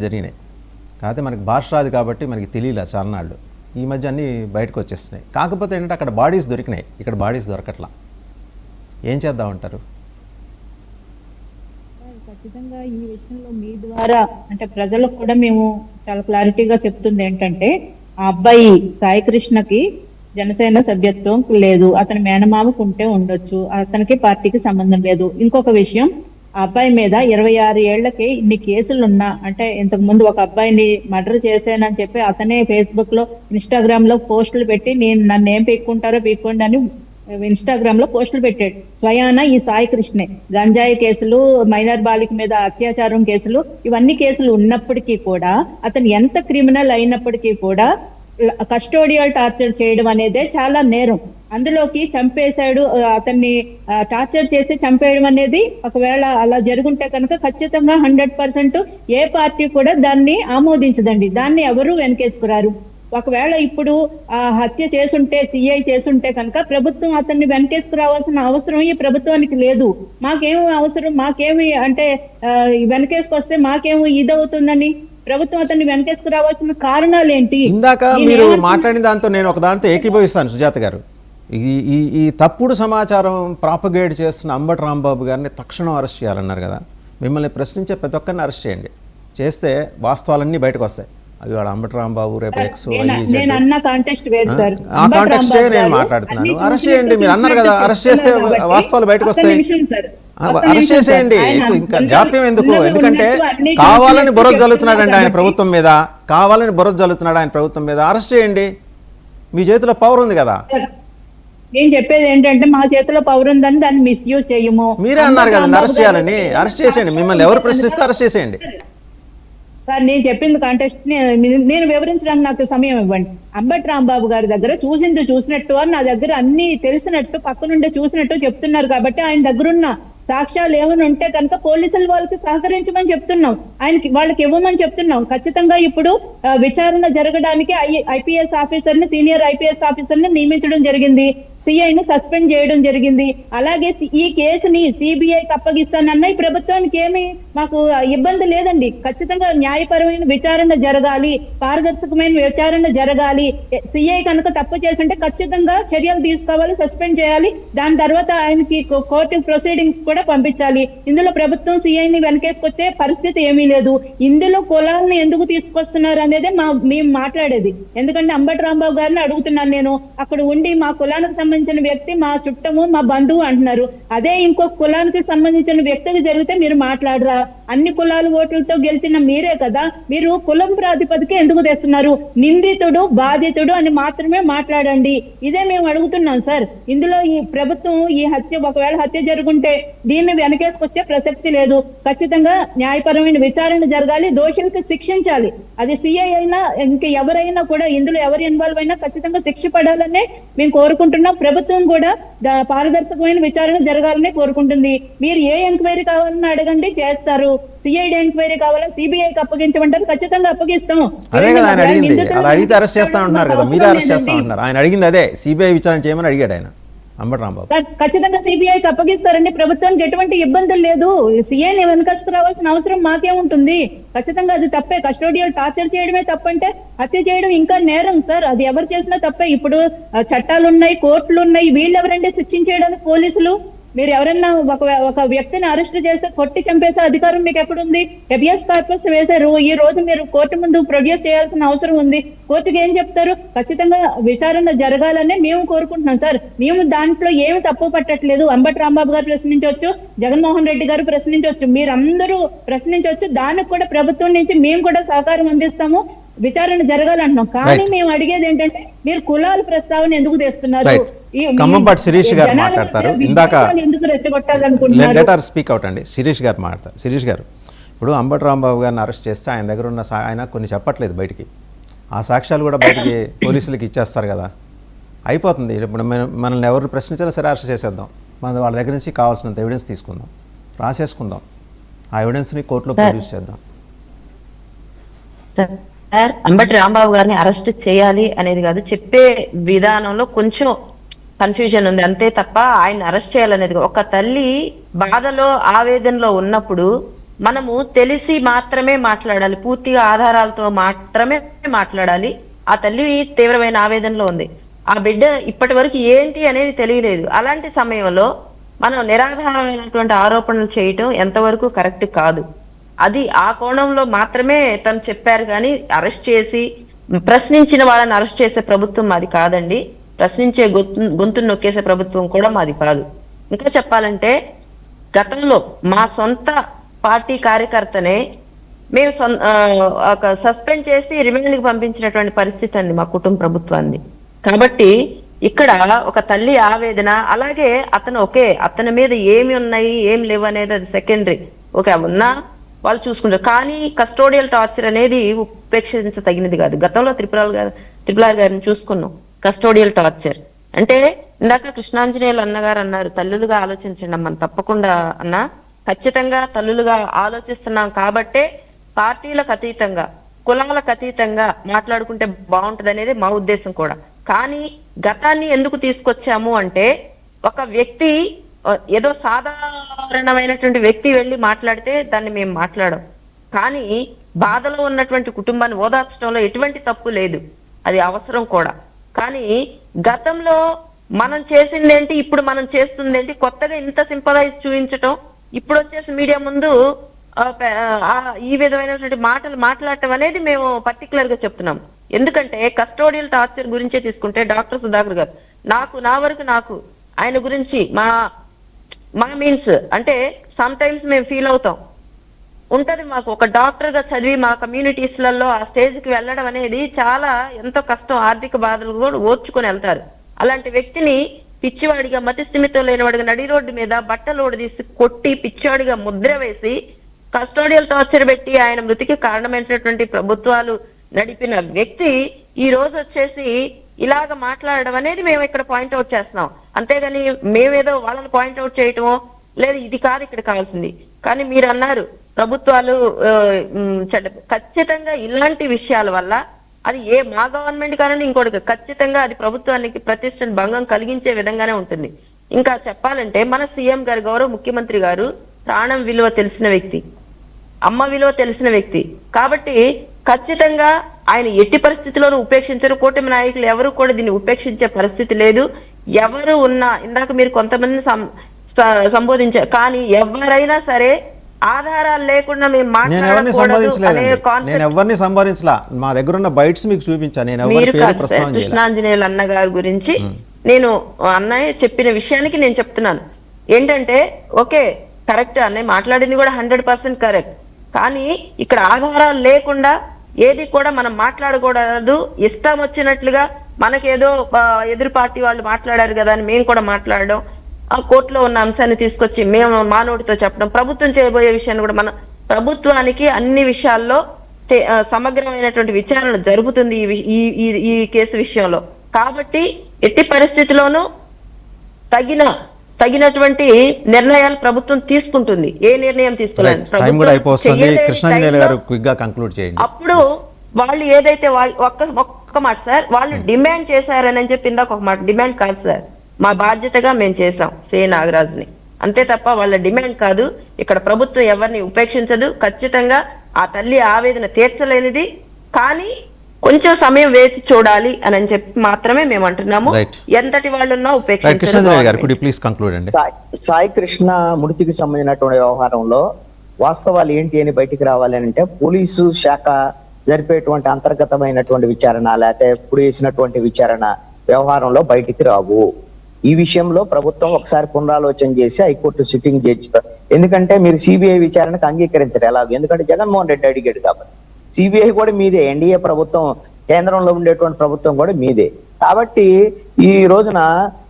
జరిగినాయి. కాకపోతే మనకి భాష రాదు కాబట్టి మనకి తెలియలే చాలనాళ్ళు. ఈ మధ్య అన్నీ బయటకు వచ్చేస్తున్నాయి. కాకపోతే ఏంటంటే అక్కడ బాడీస్ దొరికినాయి, ఇక్కడ బాడీస్ దొరకట్లా. ఏం చేద్దామంటారు? ఖచ్చితంగా ఈ విషయంలో మీ ద్వారా అంటే ప్రజలకు కూడా మేము చాలా క్లారిటీగా చెప్తుంది ఏంటంటే, ఆ అబ్బాయి సాయి కృష్ణకి జనసేన సభ్యత్వం లేదు, అతని మేనమామకు ఉంటే ఉండొచ్చు, అతనికి పార్టీకి సంబంధం లేదు. ఇంకొక విషయం, ఆ అబ్బాయి మీద 26 ఏళ్లకి ఇన్ని కేసులు ఉన్నా, అంటే ఇంతకు ముందు ఒక అబ్బాయిని మర్డర్ చేశానని చెప్పి అతనే ఫేస్బుక్ లో ఇన్స్టాగ్రామ్ లో పోస్టులు పెట్టి నన్ను ఏం పీక్కుంటారో పీక్కోండి అని ఇన్స్టాగ్రామ్ లో పోస్టులు పెట్టాడు. స్వయాన ఈ సాయి కృష్ణే గంజాయి కేసులు, మైనర్ బాలిక మీద అత్యాచారం కేసులు, ఇవన్నీ కేసులు ఉన్నప్పటికీ కూడా అతను ఎంత క్రిమినల్ అయినప్పటికీ కూడా కస్టోడియల్ టార్చర్ చేయడం అనేదే చాలా నేరం. అందులోకి చంపేశాడు, అతన్ని టార్చర్ చేసి చంపేయడం అనేది ఒకవేళ అలా జరుగుంటే కనుక ఖచ్చితంగా 100% ఏ పార్టీ కూడా దాన్ని ఆమోదించదండి. దాన్ని ఎవరు వెనకేసుకురారు. ఒకవేళ ఇప్పుడు ఆ హత్య చేసుంటే, సిఐ చేసుంటే కనుక ప్రభుత్వం అతన్ని వెనకేసుకురావాల్సిన అవసరం ఈ ప్రభుత్వానికి లేదు. మాకేమి అవసరం, మాకేమి అంటే వెనకేసుకొస్తే మాకేమి ఇదవుతుందని ప్రభుత్వం అతన్ని వెనకేసుకురావాల్సిన కారణాలు ఏంటి? ఇందాక మీరు మాట్లాడిన దాంతో నేను ఒక దాంతో ఏకీభవిస్తాను సుజాత గారు. ఈ తప్పుడు సమాచారం ప్రాపగేట్ చేస్తున్న అంబటి రాంబాబు గారిని తక్షణం అరెస్ట్ చేయాలన్నారు కదా. మిమ్మల్ని ప్రశ్నించే ప్రతి ఒక్కరిని అరెస్ట్ చేయండి. చేస్తే వాస్తవాలన్నీ బయటకు వస్తాయి. అవి వాళ్ళ అంబటి రాంబాబు రేపు ఎక్స్ ఆ కాంటెక్స్టే నేను మాట్లాడుతున్నాను. అరెస్ట్ చేయండి. మీరు అన్నారు కదా, అరెస్ట్ చేస్తే వాస్తవాలు బయటకు వస్తాయి. అరెస్ట్ చేసేయండి. ఇంకా జాప్యం ఎందుకు? ఎందుకంటే కావాలని బురద జల్లుతున్నాడండి ఆయన ప్రభుత్వం మీద, కావాలని బురద జల్లుతున్నాడు ఆయన ప్రభుత్వం మీద. అరెస్ట్ చేయండి. మీ చేతిలో పవర్ ఉంది కదా. నేను చెప్పేది ఏంటంటే, మా చేతిలో పవర్ ఉందని దాన్ని మిస్యూజ్ చేయము. మీరే అన్నారు కదండి అరెస్ట్ చేయాలని. అరెస్ట్ చేసేయండి. మిమ్మల్ని ఎవరు ప్రశ్నిస్తే అరెస్ట్ చేసేయండి. సార్, నేను చెప్పింది కాంటెక్స్ట్ నేను వివరించడానికి నాకు సమయం ఇవ్వండి. అంబటి రాంబాబు గారి దగ్గర చూసింది చూసినట్టు అని నా దగ్గర అన్ని తెలిసినట్టు పక్కనుండే చూసినట్టు చెప్తున్నారు. కాబట్టి ఆయన దగ్గరున్న సాక్ష్యాలు ఏమైనా ఉంటే కనుక పోలీసులు వాళ్ళకి సహకరించమని చెప్తున్నాం, వాళ్ళకి ఇవ్వమని చెప్తున్నాం. ఖచ్చితంగా ఇప్పుడు విచారణ జరగడానికి ఐపీఎస్ ఆఫీసర్ ని, సీనియర్ ఐపీఎస్ ఆఫీసర్ ని నియమించడం జరిగింది. సిఐని సస్పెండ్ చేయడం జరిగింది. అలాగే ఈ కేసుని సిబిఐకి అప్పగిస్తానన్న ఈ ప్రభుత్వానికి ఏమి మాకు ఇబ్బంది లేదండి. ఖచ్చితంగా న్యాయపరమైన విచారణ జరగాలి, పారదర్శకమైన విచారణ జరగాలి. సిఐ కనుక తప్పు చేస్తుంటే ఖచ్చితంగా చర్యలు తీసుకోవాలి, సస్పెండ్ చేయాలి. దాని తర్వాత ఆయనకి కోర్టు ప్రొసీడింగ్స్ కూడా పంపించాలి. ఇందులో ప్రభుత్వం సిఐని వెనకేసుకొచ్చే పరిస్థితి ఏమీ లేదు. ఇందులో కులాలను ఎందుకు తీసుకొస్తున్నారు అనేదే మేము మాట్లాడేది. ఎందుకంటే అంబటి రాంబాబు గారిని అడుగుతున్నాను నేను, అక్కడ ఉండి మా కులానికి సంబంధించిన వ్యక్తి మా చుట్టము, మా బంధువు అంటున్నారు. అదే ఇంకొక కులానికి సంబంధించిన వ్యక్తికి జరిగితే మీరు మాట్లాడరా? అన్ని కులాల ఓట్లతో గెలిచిన మీరే కదా, మీరు కులం ప్రాతిపదిక ఎందుకు తెస్తున్నారు? నిందితుడు, బాధితుడు అని మాత్రమే మాట్లాడండి. ఇదే మేము అడుగుతున్నాం సార్. ఇందులో ఈ ప్రభుత్వం ఈ హత్య, ఒకవేళ హత్య జరుగుంటే దీన్ని వెనకేసుకొచ్చే ప్రసక్తి లేదు. ఖచ్చితంగా న్యాయపరమైన విచారణ జరగాలి, దోషులకు శిక్షించాలి. అది సిఐ అయినా ఇంకా ఎవరైనా కూడా, ఇందులో ఎవరు ఇన్వాల్వ్ అయినా ఖచ్చితంగా శిక్ష పడాలనే మేము కోరుకుంటున్నాం. ప్రభుత్వం కూడా పారదర్శకమైన విచారణ జరగాలని కోరుకుంటుంది. మీరు ఏ ఎంక్వైరీ కావాలని అడగండి, చేస్తారు. సిఐడి ఎంక్వైరీ కావాలని సిబిఐకి అప్పగించమంటారు, ఖచ్చితంగా అప్పగిస్తాం. అదే కదా ఆయన అడిగింది. అలా అడిగితే అరెస్ట్ చేస్తా ఉంటున్నారు కదా, మీరే అరెస్ట్ చేస్తా ఉంటున్నారు. ఆయన అడిగింది అదే, సిబిఐ విచారణ చేయమని అడిగాడు ఆయన అంబటి రాంబాబు. ఖచ్చితంగా సిబిఐకి అప్పగిస్తారండి. ప్రభుత్వానికి ఎటువంటి ఇబ్బందులు లేదు. సిఐని వెనకస్తు రావాల్సిన అవసరం మాకేముంటుంది? ఖచ్చితంగా అది తప్పే. కస్టోడియల్ టార్చర్ చేయడమే తప్పంటే హత్య చేయడం ఇంకా నేరం సార్. అది ఎవరు చేసినా తప్పే. ఇప్పుడు చట్టాలు ఉన్నాయి, కోర్టులు ఉన్నాయి. వీళ్ళు ఎవరంటే శిక్షించేయడానికి పోలీసులు? మీరు ఎవరైనా ఒక వ్యక్తిని అరెస్ట్ చేస్తే కొట్టి చంపేసే అధికారం మీకు ఎక్కడుంది? హెబియస్ కార్పస్ వేశారు. ఈ రోజు మీరు కోర్టు ముందు ప్రొడ్యూస్ చేయాల్సిన అవసరం ఉంది. కోర్టుకి ఏం చెప్తారు? ఖచ్చితంగా విచారణ జరగాలని మేము కోరుకుంటున్నాం సార్. మేము దాంట్లో ఏమి తప్పు పట్టట్లేదు. అంబటి రాంబాబు గారు ప్రశ్నించవచ్చు, జగన్మోహన్ రెడ్డి గారు ప్రశ్నించవచ్చు, మీరందరూ ప్రశ్నించవచ్చు. దానికి కూడా ప్రభుత్వం నుంచి మేము కూడా సహకారం అందిస్తాము. విచారణ జరగాలంటున్నాం. కానీ మేము అడిగేది ఏంటంటే, మీరు కులాల ప్రస్తావన ఎందుకు తెస్తున్నారు? ఖమ్మంపాటి శిరీష్ గారు మాట్లాడతారు. ఇందాక లెటర్ స్పీక్ అవుట్ అండి. శిరీష్ గారు మాట్లాడతారు. శిరీష్ గారు, ఇప్పుడు అంబటి రాంబాబు గారిని అరెస్ట్ చేస్తే ఆయన దగ్గర ఉన్న ఆయన కొన్ని చెప్పట్లేదు బయటికి. ఆ సాక్ష్యాలు కూడా బయటికి పోలీసులకి ఇచ్చేస్తారు కదా, అయిపోతుంది. ఇప్పుడు మనల్ని ఎవరు ప్రశ్నించినా సరే అరెస్ట్ చేసేద్దాం. మన వాళ్ళ దగ్గర నుంచి కావాల్సినంత ఎవిడెన్స్ తీసుకుందాం, రాసేసుకుందాం. ఆ ఎవిడెన్స్ని కోర్టులో ప్రొడ్యూస్ చేద్దాం. సార్, అంబటి రాంబాబు గారిని అరెస్ట్ చేయాలి అనేది కాదు, చెప్పే విధానంలో కొంచెం కన్ఫ్యూజన్ ఉంది అంతే తప్ప ఆయన అరెస్ట్ చేయాలనేది. ఒక తల్లి బాధలో ఆవేదనలో ఉన్నప్పుడు మనము తెలిసి మాత్రమే మాట్లాడాలి, పూర్తిగా ఆధారాలతో మాత్రమే మాట్లాడాలి. ఆ తల్లి తీవ్రమైన ఆవేదనలో ఉంది. ఆ బిడ్డ ఇప్పటి వరకు ఏంటి అనేది తెలియలేదు. అలాంటి సమయంలో మనం నిరాధారమైనటువంటి ఆరోపణలు చేయటం ఎంతవరకు కరెక్ట్ కాదు. అది ఆ కోణంలో మాత్రమే తను చెప్పారు. కానీ అరెస్ట్ చేసి ప్రశ్నించిన వాళ్ళని అరెస్ట్ చేసే ప్రభుత్వం మాది కాదండి. ప్రశ్నించే గొంతును నొక్కేసే ప్రభుత్వం కూడా మాది కాదు. ఇంకా చెప్పాలంటే గతంలో మా సొంత పార్టీ కార్యకర్తనే మేము సస్పెండ్ చేసి రిమాండ్కి పంపించినటువంటి పరిస్థితి అండి మా కుటుంబ ప్రభుత్వాన్ని. కాబట్టి ఇక్కడ ఒక తల్లి ఆవేదన, అలాగే అతని మీద ఏమి ఉన్నాయి ఏం లేవు అనేది అది సెకండరీ. ఓకే, ఉన్నా వాళ్ళు చూసుకుంటారు. కానీ కస్టోడియల్ టార్చర్ అనేది ఉపేక్షించదగినది కాదు. గతంలో త్రిపుల గారిని చూసుకున్నాం. కస్టోడియల్ టార్చర్ అంటే ఇందాక కృష్ణాంజనేయులు అన్నగారు అన్నారు, తల్లులుగా ఆలోచించండి అమ్మని. తప్పకుండా అన్న, ఖచ్చితంగా తల్లులుగా ఆలోచిస్తున్నాం కాబట్టే పార్టీలకు అతీతంగా, కులాలకు అతీతంగా మాట్లాడుకుంటే బాగుంటది అనేది మా ఉద్దేశం కూడా. కానీ గతాన్ని ఎందుకు తీసుకొచ్చాము అంటే, ఒక వ్యక్తి ఏదో సాధారణమైనటువంటి వ్యక్తి వెళ్ళి మాట్లాడితే దాన్ని మేము మాట్లాడం. కానీ బాధలో ఉన్నటువంటి కుటుంబాన్ని ఓదార్చడంలో ఎటువంటి తప్పు లేదు, అది అవసరం కూడా. కానీ గతంలో మనం చేసిందేంటి, ఇప్పుడు మనం చేస్తుందేంటి, కొత్తగా ఇంత సింపలైజ్ చూపించటం, ఇప్పుడు వచ్చేసి మీడియా ముందు ఈ విధమైనటువంటి మాటలు మాట్లాడటం అనేది మేము పర్టికులర్ గా చెప్తున్నాం. ఎందుకంటే కస్టోడియల్ టార్చర్ గురించే తీసుకుంటే డాక్టర్ సుధాకర్ గారు, నా వరకు ఆయన గురించి మా మీన్స్ అంటే సమ్ టైమ్స్ మేము ఫీల్ అవుతాం ఉంటది. మాకు ఒక డాక్టర్ గా చదివి మా కమ్యూనిటీస్లలో ఆ స్టేజ్ కి వెళ్ళడం అనేది చాలా ఎంతో కష్టం. ఆర్థిక బాధలు కూడా ఓర్చుకొని వెళ్తారు. అలాంటి వ్యక్తిని పిచ్చివాడిగా, మతిస్థిమితం లేనివాడిగా నడి రోడ్డు మీద బట్టలు ఓడదీసి కొట్టి పిచ్చివాడిగా ముద్ర వేసి కస్టోడియల్ టార్చర్ పెట్టి ఆయన మృతికి కారణమైనటువంటి ప్రభుత్వాలు నడిపిన వ్యక్తి ఈ రోజు వచ్చేసి ఇలాగ మాట్లాడడం అనేది మేము ఇక్కడ పాయింట్అవుట్ చేస్తున్నాం. అంతేగాని మేమేదో వాళ్ళని పాయింట్అవుట్ చేయటమో లేదు, ఇది కాదు ఇక్కడ కావాల్సింది. కానీ మీరు అన్నారు ప్రభుత్వాలు ఖచ్చితంగా ఇలాంటి విషయాల వల్ల అది మా గవర్నమెంట్ కానీ ఇంకోటి ఖచ్చితంగా అది ప్రభుత్వానికి ప్రతిష్టను భంగం కలిగించే విధంగానే ఉంటుంది. ఇంకా చెప్పాలంటే మన సీఎం గారు, గౌరవ ముఖ్యమంత్రి గారు ప్రాణం విలువ తెలిసిన వ్యక్తి, అమ్మ విలువ తెలిసిన వ్యక్తి. కాబట్టి ఖచ్చితంగా ఆయన ఎట్టి పరిస్థితిలోనూ ఉపేక్షించరు. కూటమి నాయకులు ఎవరు కూడా దీన్ని ఉపేక్షించే పరిస్థితి లేదు. ఎవరు ఉన్నా, ఇందాక మీరు కొంతమందిని సంబోధించారు, కానీ ఎవరైనా సరే ఆధారాలు లేకుండా మేము ఎవరిని సంబోధించలా. మా దగ్గర ఉన్న బైట్స్ మీకు చూపించాను. కృష్ణాంజనేయులు అన్న గారి గురించి నేను అన్నయ్య చెప్పిన విషయానికి నేను చెప్తున్నాను ఏంటంటే, ఓకే కరెక్ట్, అన్నయ్య మాట్లాడింది కూడా 100% కరెక్ట్. కానీ ఇక్కడ ఆధారాలు లేకుండా ఏది కూడా మనం మాట్లాడకూడదు. ఇష్టం వచ్చినట్లుగా మనకేదో ఎదురు పార్టీ వాళ్ళు మాట్లాడారు కదా అని మేము కూడా మాట్లాడడం, ఆ కోర్టులో ఉన్న అంశాన్ని తీసుకొచ్చి మేము మా నోటితో చెప్పడం, ప్రభుత్వం చేయబోయే విషయాన్ని కూడా మన ప్రభుత్వానికి అన్ని విషయాల్లో సమగ్రమైనటువంటి విచారణ జరుగుతుంది ఈ కేసు విషయంలో. కాబట్టి ఎట్టి పరిస్థితిలోనూ తగినటువంటి నిర్ణయాలు ప్రభుత్వం తీసుకుంటుంది. ఏ నిర్ణయం తీసుకోలేదు. అప్పుడు వాళ్ళు ఏదైతే ఒక్క మాట సార్, వాళ్ళు డిమాండ్ చేశారని చెప్పి ఇందాక ఒక మాట, డిమాండ్ కాదు సార్, మా బాధ్యతగా మేము చేసాం సి నాగరాజుని, అంతే తప్ప వాళ్ళ డిమాండ్ కాదు. ఇక్కడ ప్రభుత్వం ఎవరిని ఉపేక్షించదు. ఖచ్చితంగా ఆ తల్లి ఆవేదన తీర్చలేనిది, కానీ కొంచెం సమయం వేచి చూడాలి అని చెప్పి మాత్రమే మేము అంటున్నాము. ఎంతటి వాళ్ళున్నా సాయి కృష్ణ మృతికి సంబంధించినటువంటి వ్యవహారంలో వాస్తవాలు ఏంటి అని బయటికి రావాలి అంటే, పోలీసు శాఖ జరిపేటువంటి అంతర్గతమైనటువంటి విచారణ, లేకపోతే ఇప్పుడు వేసినటువంటి విచారణ వ్యవహారంలో బయటికి రావు. ఈ విషయంలో ప్రభుత్వం ఒకసారి పునరాలోచన చేసి హైకోర్టు సిట్టింగ్ జడ్జి, ఎందుకంటే మీరు సిబిఐ విచారణకు అంగీకరించరు ఎలాగో, ఎందుకంటే జగన్మోహన్ రెడ్డి అడిగాడు కాబట్టి. సిబిఐ కూడా మీదే, ఎన్డీఏ ప్రభుత్వం, కేంద్రంలో ఉండేటువంటి ప్రభుత్వం కూడా మీదే. కాబట్టి ఈ రోజున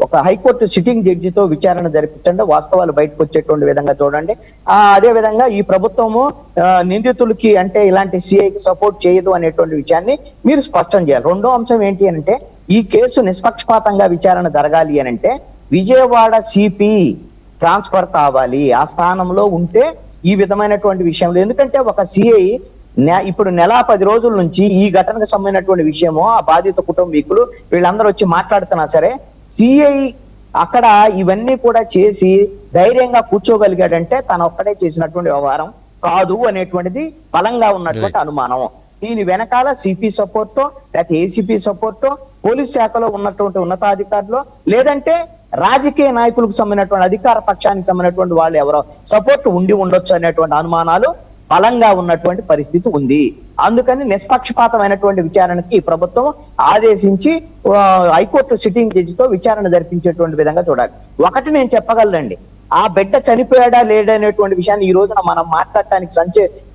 ఒక హైకోర్టు సిట్టింగ్ జడ్జితో విచారణ జరిపించండి, వాస్తవాలు బయటకు వచ్చేటువంటి విధంగా చూడండి. అదే విధంగా ఈ ప్రభుత్వము నిందితులకి అంటే ఇలాంటి సిఐకి సపోర్ట్ చేయదు అనేటువంటి విషయాన్ని మీరు స్పష్టం చేయాలి. రెండో అంశం ఏంటి అంటే, ఈ కేసు నిష్పక్షపాతంగా విచారణ జరగాలి అని అంటే విజయవాడ సిపి ట్రాన్స్ఫర్ కావాలి. ఆ స్థానంలో ఉంటే ఈ విధమైనటువంటి విషయంలో, ఎందుకంటే ఒక సిఐ ఇప్పుడు నెల 10 రోజుల నుంచి ఈ ఘటనకు సంబంధించినటువంటి విషయము ఆ బాధిత కుటుంబీకులు వీళ్ళందరూ వచ్చి మాట్లాడుతున్నా సరే, సిఐ అక్కడ ఇవన్నీ కూడా చేసి ధైర్యంగా కూర్చోగలిగాడంటే తను ఒక్కడే చేసినటువంటి వ్యవహారం కాదు అనేటువంటిది బలంగా ఉన్నటువంటి అనుమానం. దీని వెనకాల సిపి సపోర్టో లేకపోతే ఏసీపీ సపోర్టో, పోలీస్ శాఖలో ఉన్నటువంటి ఉన్నతాధికారులు, లేదంటే రాజకీయ నాయకులకు సంబంధించినటువంటి అధికార పక్షానికి సంబంధించినటువంటి వాళ్ళు ఎవరో సపోర్ట్ ఉండి ఉండొచ్చు అనేటువంటి అనుమానాలు బలంగా ఉన్నటువంటి పరిస్థితి ఉంది. అందుకని నిష్పక్షపాతమైనటువంటి విచారణకి ప్రభుత్వం ఆదేశించి హైకోర్టు సిట్టింగ్ జడ్జితో విచారణ జరిపించేటువంటి విధంగా చూడాలి. ఒకటి నేను చెప్పగలండి, ఆ బిడ్డ చనిపోయాడా లేడనేటువంటి విషయాన్ని ఈ రోజున మనం మాట్లాడటానికి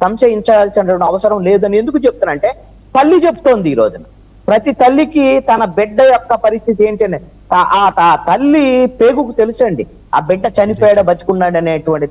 సంశయించాల్సిన అవసరం లేదని ఎందుకు చెప్తానంటే, తల్లి చెప్తోంది ఈ రోజున. ప్రతి తల్లికి తన బిడ్డ యొక్క పరిస్థితి ఏంటి అని ఆ తల్లి పేగుకు తెలుసండి, ఆ బిడ్డ చనిపోయాడా బతికున్నాడు అనేటువంటిది.